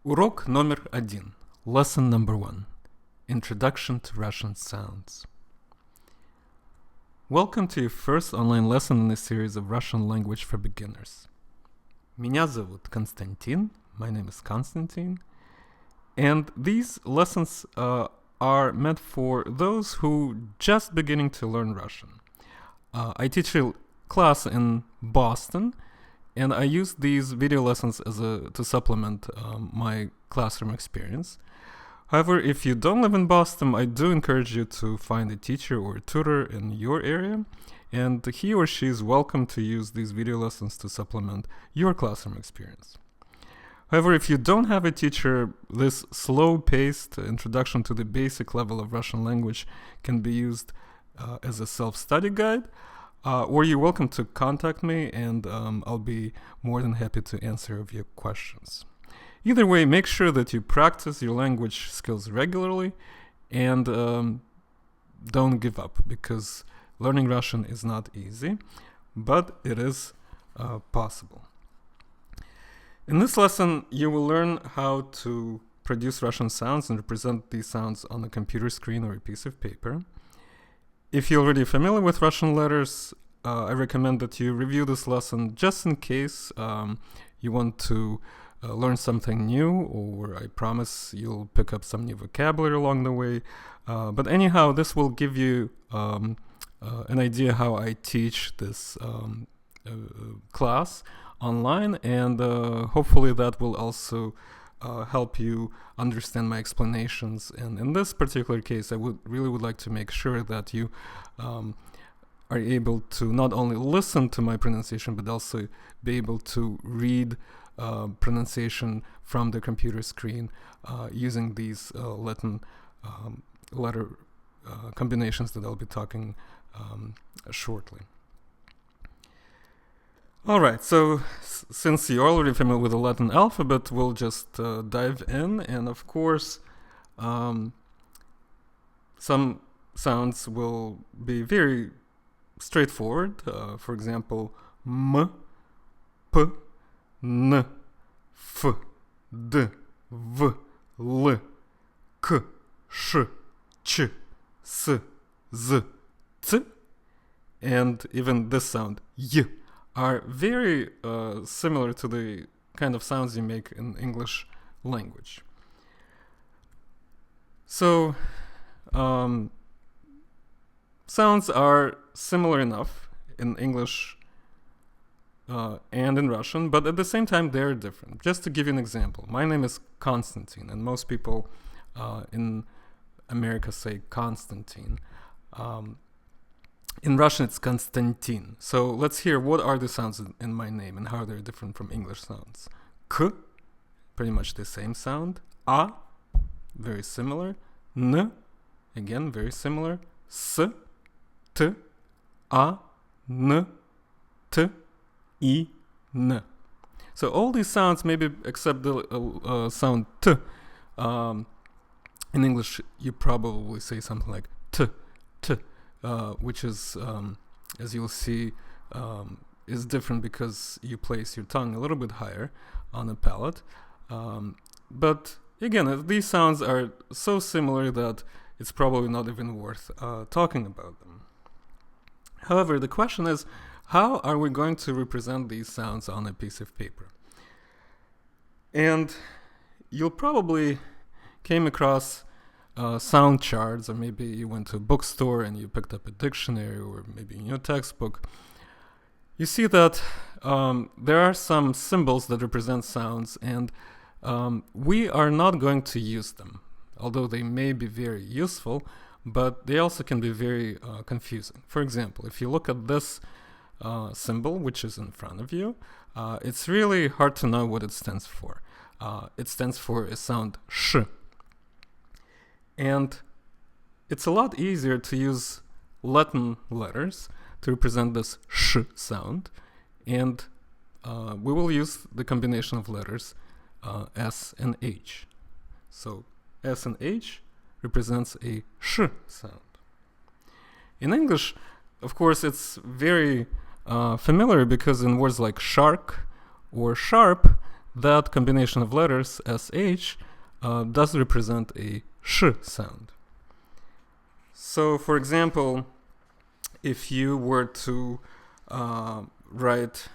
Урок номер 1. Lesson number 1. Introduction to Russian Sounds. Welcome to your first online lesson in the series of Russian language for beginners. Меня зовут Konstantin. My name is Konstantin. And these lessons are meant for those who just beginning to learn Russian. I teach a class in Boston, and I use these video lessons to supplement my classroom experience. However, if you don't live in Boston, I do encourage you to find a teacher or a tutor in your area, and he or she is welcome to use these video lessons to supplement your classroom experience. However, if you don't have a teacher, this slow-paced introduction to the basic level of Russian language can be used as a self-study guide, or you're welcome to contact me, and I'll be more than happy to answer your questions. Either way, make sure that you practice your language skills regularly, and don't give up, because learning Russian is not easy, but it is possible. In this lesson, you will learn how to produce Russian sounds and represent these sounds on a computer screen or a piece of paper. If you're already familiar with Russian letters, I recommend that you review this lesson just in case you want to learn something new, or I promise you'll pick up some new vocabulary along the way. But anyhow, this will give you an idea how I teach this class online, and hopefully that will also help you understand my explanations. And in this particular case, I would like to make sure that you are able to not only listen to my pronunciation, but also be able to read pronunciation from the computer screen using these Latin letter combinations that I'll be talking shortly. Alright, so since you're already familiar with the Latin alphabet, we'll just dive in, and of course some sounds will be very straightforward. For example, M, P, N, F, D, V, L, K, Sh, Ch, S, Z, T, and even this sound, Y, are very similar to the kind of sounds you make in English language. So, sounds are similar enough in English and in Russian, but at the same time they're different. Just to give you an example, my name is Konstantin, and most people in America say Konstantin. In Russian, it's Konstantin. So let's hear what are the sounds in my name and how they're different from English sounds. K, pretty much the same sound. A, very similar. N, again, very similar. S, T, A, N, T, I, N. So all these sounds, maybe except the sound T. In English, you probably say something like T, T. Which is, as you'll see, is different because you place your tongue a little bit higher on the palate. But again, these sounds are so similar that it's probably not even worth talking about them. However, the question is, how are we going to represent these sounds on a piece of paper? And you'll probably came across sound charts, or maybe you went to a bookstore and you picked up a dictionary, or maybe in your textbook. You see that there are some symbols that represent sounds, and we are not going to use them, although they may be very useful, but they also can be very confusing. For example, if you look at this symbol, which is in front of you, it's really hard to know what it stands for. It stands for a sound sh. And it's a lot easier to use Latin letters to represent this sh sound, and we will use the combination of letters S and H. So S and H represents a sh sound. In English, of course, it's very familiar, because in words like shark or sharp, that combination of letters, sh, does represent a sh sound. So, for example, if you were to write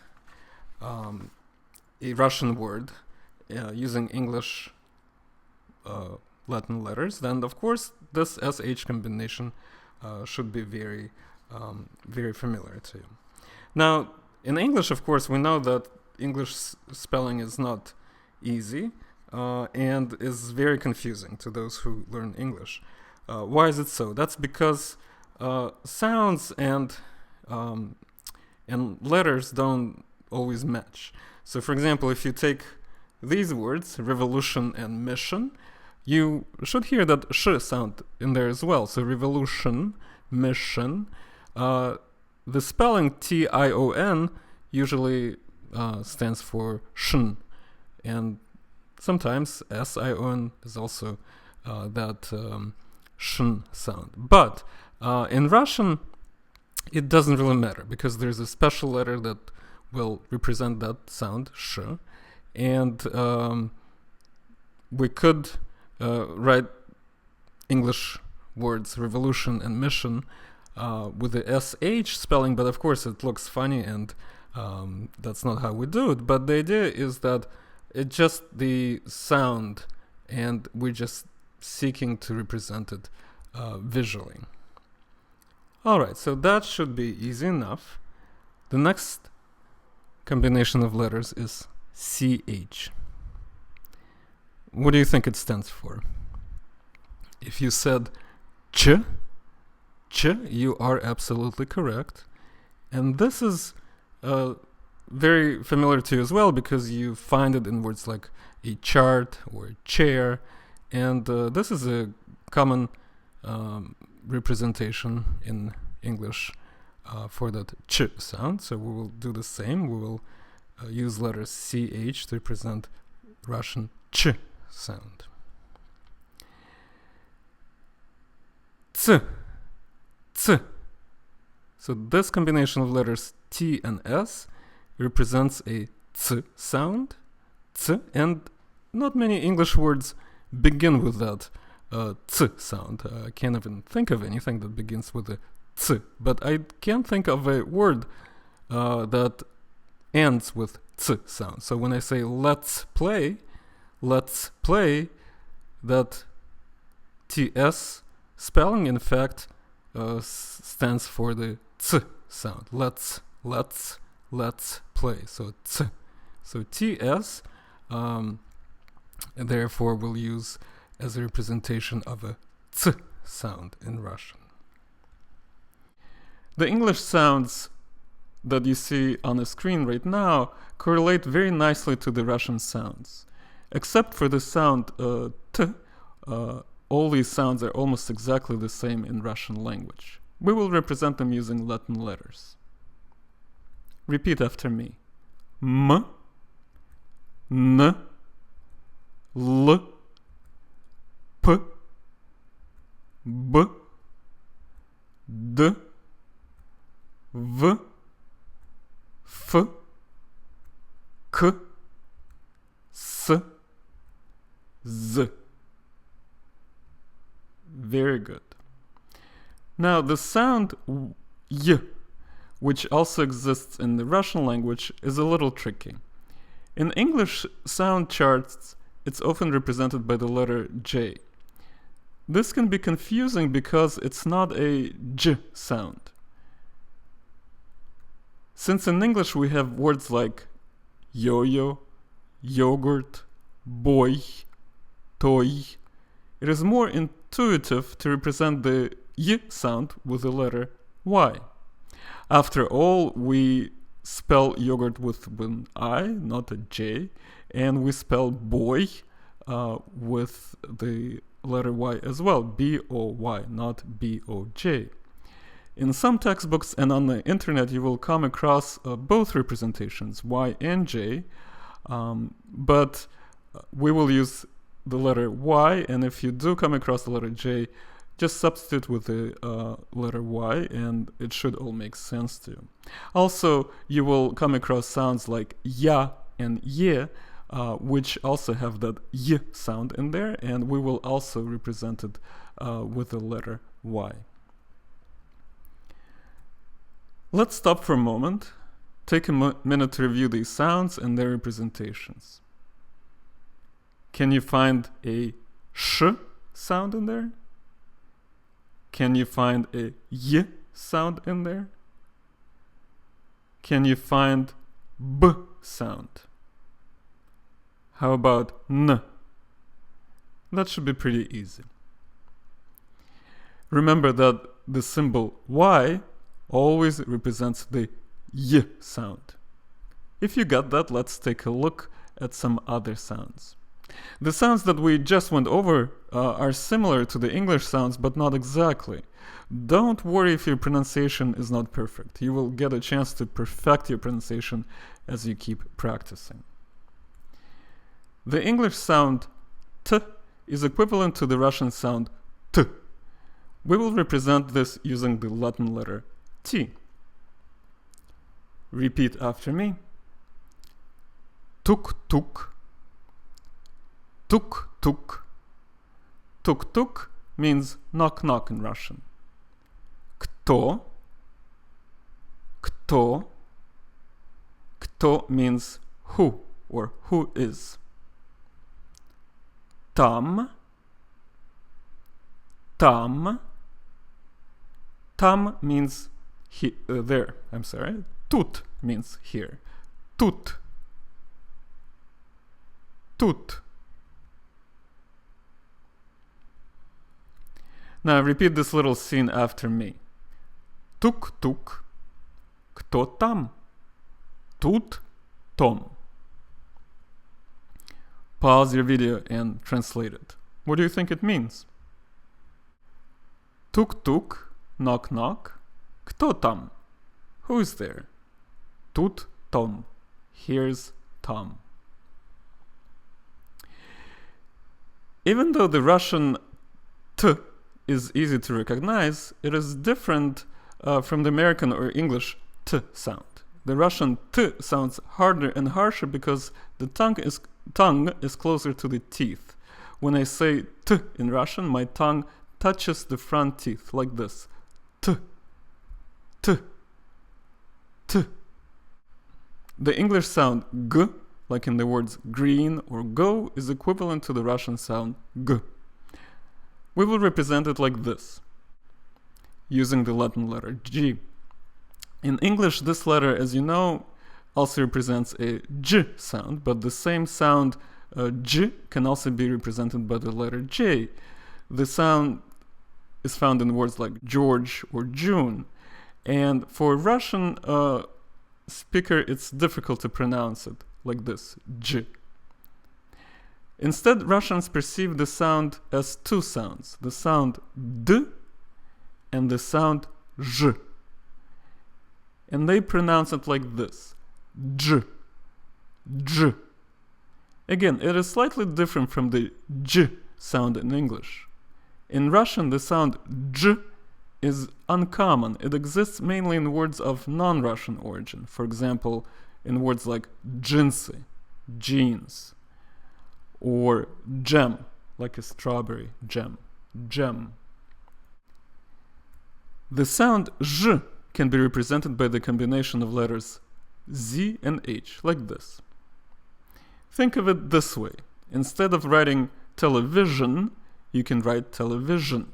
a Russian word using English Latin letters, then of course this sh combination should be very, very familiar to you. Now, in English, of course, we know that English spelling is not easy and is very confusing to those who learn English. Why is it so? That's because sounds and letters don't always match. So, for example, if you take these words, revolution and mission, you should hear that sh sound in there as well. So, revolution, mission. The spelling Tion usually stands for shin, and sometimes Sion is also that shin sound. But in Russian, it doesn't really matter because there's a special letter that will represent that sound, sh, and we could write English words revolution and mission with the sh spelling, but of course it looks funny and that's not how we do it. But the idea is that it's just the sound and we're just seeking to represent it visually. Alright, so that should be easy enough. The next combination of letters is ch. What do you think it stands for? If you said ch, you are absolutely correct. And this is very familiar to you as well because you find it in words like a chart or a chair. And this is a common representation in English for that ch sound. So we will do the same. We will use letters ch to represent Russian ch sound. C. So this combination of letters T and S represents a C sound. C, and not many English words begin with that C sound. I can't even think of anything that begins with a C, but I can think of a word that ends with C sound. So when I say let's play, that TS spelling in fact stands for the C sound. Let's play. So C. So TS therefore we'll use as a representation of a C sound in Russian. The English sounds that you see on the screen right now correlate very nicely to the Russian sounds. Except for the sound T, all these sounds are almost exactly the same in Russian language. We will represent them using Latin letters. Repeat after me. M, N, L, P, B, D, V, F, K, S, Z. Very good. Now the sound Y, which also exists in the Russian language, is a little tricky. In English sound charts, it's often represented by the letter J. This can be confusing because it's not a J sound. Since in English we have words like yo-yo, yogurt, boy, toy, it is more intuitive to represent the Y sound with the letter Y. After all, we spell yogurt with an I, not a J, and we spell boy with the letter Y as well, B-O-Y, not B-O-J. In some textbooks and on the internet, you will come across both representations, Y and J, but we will use the letter Y, and if you do come across the letter J, just substitute with the letter Y, and it should all make sense to you. Also, you will come across sounds like ya and ye, which also have that y sound in there, and we will also represent it with the letter Y. Let's stop for a moment, take a minute to review these sounds and their representations. Can you find a sh sound in there? Can you find a y sound in there? Can you find b sound? How about n? That should be pretty easy. Remember that the symbol Y always represents the y sound. If you got that, let's take a look at some other sounds. The sounds that we just went over are similar to the English sounds, but not exactly. Don't worry if your pronunciation is not perfect. You will get a chance to perfect your pronunciation as you keep practicing. The English sound T is equivalent to the Russian sound T. We will represent this using the Latin letter T. Repeat after me. Tuk-tuk. Tuk-tuk. Tuk-tuk means knock-knock in Russian. Kto. Kto. Kto means who or who is. Tam. Tam. Tam means there. I'm sorry. Tut means here. Tut. Tut. Now repeat this little scene after me. Tuk-tuk. Kto tam? Tut Tom. Pause your video and translate it. What do you think it means? Tuk-tuk, knock-knock. Kto tam? Who is there? Tut Tom. Here's Tom. Even though the Russian T is easy to recognize, it is different from the American or English T sound. The Russian T sounds harder and harsher because the tongue is closer to the teeth. When I say T in Russian, my tongue touches the front teeth like this. T. T. T. The English sound G, like in the words green or go, is equivalent to the Russian sound G. We will represent it like this, using the Latin letter G. In English, this letter, as you know, also represents a J sound, but the same sound J can also be represented by the letter J. The sound is found in words like George or June, and for Russian speaker, it's difficult to pronounce it like this, J. Instead, Russians perceive the sound as two sounds, the sound D and the sound J. And they pronounce it like this, J, J. Again, it is slightly different from the J sound in English. In Russian, the sound J is uncommon. It exists mainly in words of non-Russian origin. For example, in words like jinsy, jeans, or gem, like a strawberry gem, gem. The sound J can be represented by the combination of letters Z and H, like this. Think of it this way. Instead of writing television, you can write television.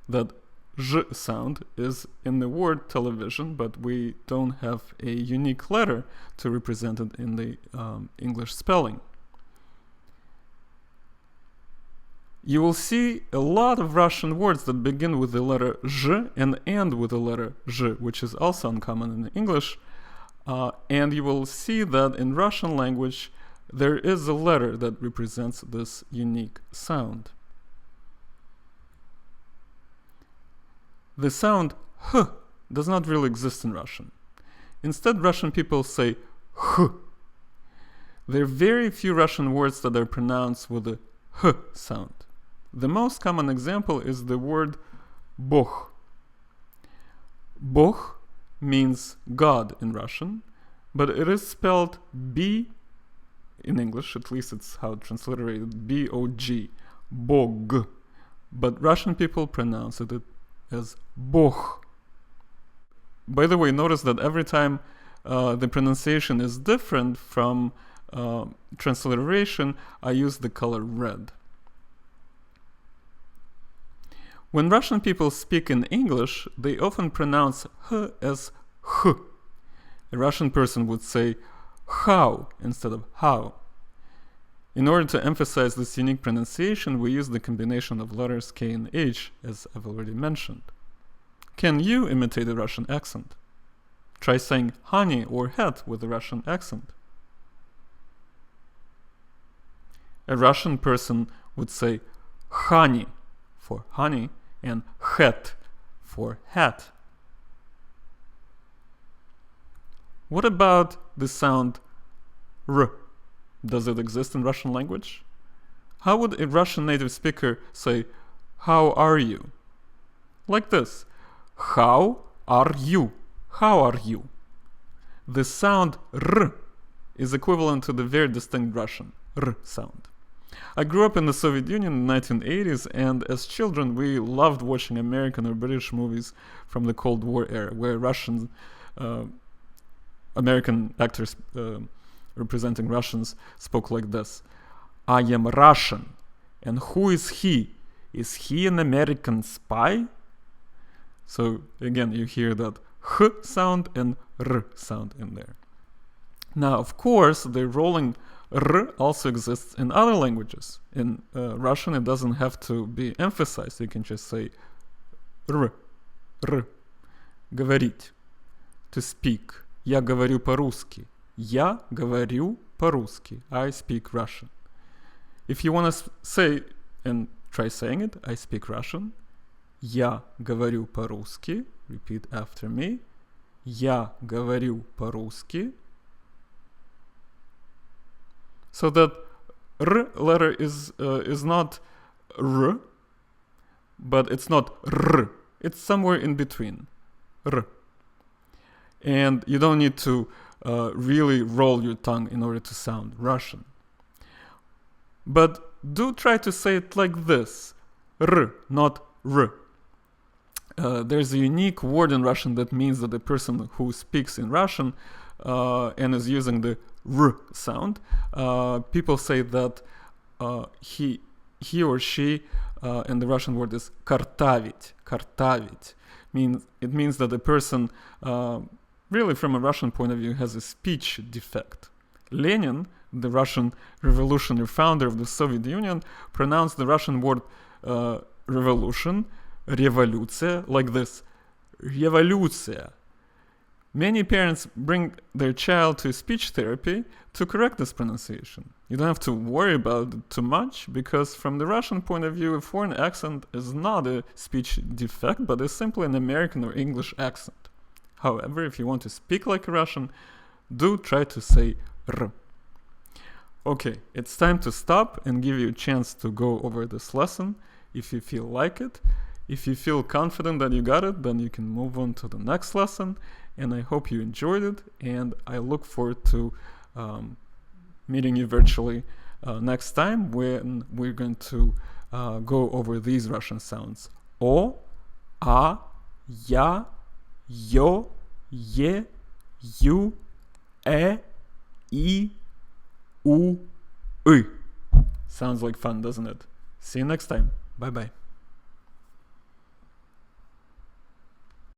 That J sound is in the word television, but we don't have a unique letter to represent it in the English spelling. You will see a lot of Russian words that begin with the letter J and end with the letter J, which is also uncommon in English. And you will see that in Russian language, there is a letter that represents this unique sound. The sound H does not really exist in Russian. Instead, Russian people say H. There are very few Russian words that are pronounced with the H sound. The most common example is the word Bog. Bog means God in Russian, but it is spelled B-O-G. in English, at least it's how it's transliterated, B-O-G, Bog. But Russian people pronounce it as Bog. By the way, notice that every time the pronunciation is different from transliteration, I use the color red. When Russian people speak in English, they often pronounce h as h. A Russian person would say how instead of how. In order to emphasize this unique pronunciation, we use the combination of letters K and H, as I've already mentioned. Can you imitate a Russian accent? Try saying honey or het with a Russian accent. A Russian person would say honey for honey and het for hat. What about the sound r? Does it exist in Russian language? How would a Russian native speaker say, how are you? Like this. How are you? How are you? The sound r is equivalent to the very distinct Russian r sound. I grew up in the Soviet Union in the 1980s, and as children we loved watching American or British movies from the Cold War era, where Russian American actors representing Russians spoke like this. I am Russian. And who is he? Is he an American spy? So again, you hear that h sound and r sound in there. Now, of course, the rolling r also exists in other languages. In Russian, it doesn't have to be emphasized. You can just say r. Говорить. To speak. Я говорю по-русски. Я говорю по-русски. I speak Russian. If you want to say and try saying it, I speak Russian. Я говорю по-русски. Repeat after me. Я говорю по-русски. So that r letter is not r, but it's not r. It's somewhere in between. R. And you don't need to really roll your tongue in order to sound Russian. But do try to say it like this. R, not r. There's a unique word in Russian that means that the person who speaks in Russian and is using the r sound, people say that he or she, and the Russian word is картавить. Картавить. It means that the person, really from a Russian point of view, has a speech defect. Lenin, the Russian revolutionary founder of the Soviet Union, pronounced the Russian word revolution, революция, like this. Революция. Many parents bring their child to speech therapy to correct this pronunciation. You don't have to worry about it too much, because from the Russian point of view, a foreign accent is not a speech defect, but is simply an American or English accent. However, if you want to speak like a Russian, do try to say r. Okay, it's time to stop and give you a chance to go over this lesson if you feel like it. If you feel confident that you got it, then you can move on to the next lesson. And I hope you enjoyed it, and I look forward to meeting you virtually next time, when we're going to go over these Russian sounds. O, A, Ya, Yo, Ye, Yu, E, I, U, Y. Sounds like fun, doesn't it? See you next time. Bye-bye.